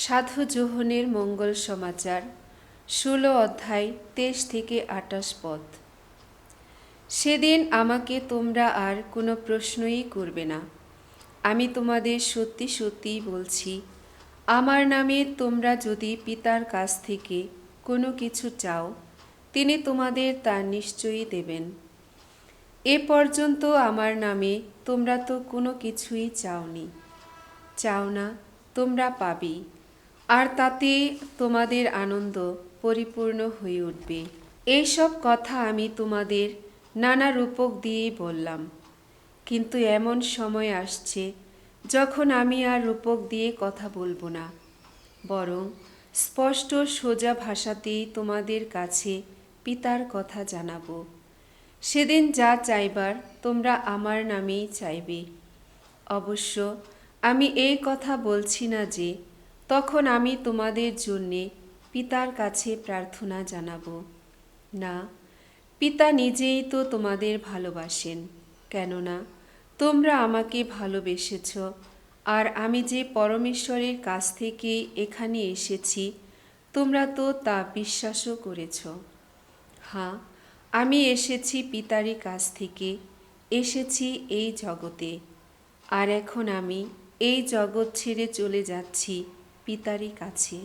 সাধু যোহনের মঙ্গল সমাচার 16 অধ্যায় 23 থেকে 28 পদ। সেদিন আমাকে তোমরা আর কোনো প্রশ্নই করবে না। আমি তোমাদের সত্যি সত্যি বলছি, আমার নামে তোমরা যদি পিতার কাছ থেকে কোনো কিছু চাও, তিনি তোমাদের তা নিশ্চয়ই দেবেন। এ পর্যন্ত আমার নামে তোমরা তো কোনো কিছুই চাও না, তোমরা পাবেই, আর তাতে তোমাদের আনন্দ পরিপূর্ণ হয়ে উঠবে। এইসব কথা আমি তোমাদের নানা রূপক দিয়েই বললাম, কিন্তু এমন সময় আসছে যখন আমি আর রূপক দিয়ে কথা বলবো না, বরং স্পষ্ট সোজা ভাষাতেই তোমাদের কাছে পিতার কথা জানাবো। সেদিন যা চাইবার তোমরা আমার নামেই চাইবে। অবশ্য আমি এই কথা বলছি না যে তখন আমি তোমাদের জন্যে পিতার কাছে প্রার্থনা জানাবো। না, পিতা নিজেই তো তোমাদের ভালোবাসেন, কেননা তোমরা আমাকে ভালোবেসেছ, আর আমি যে পরমেশ্বরের কাছ থেকে এখানে এসেছি তোমরা তো তা বিশ্বাসও করেছ। হ্যাঁ, আমি এসেছি পিতারই কাছ থেকে, এসেছি এই জগতে, আর এখন আমি এই জগৎ ছেড়ে চলে যাচ্ছি পিতারই কাছে।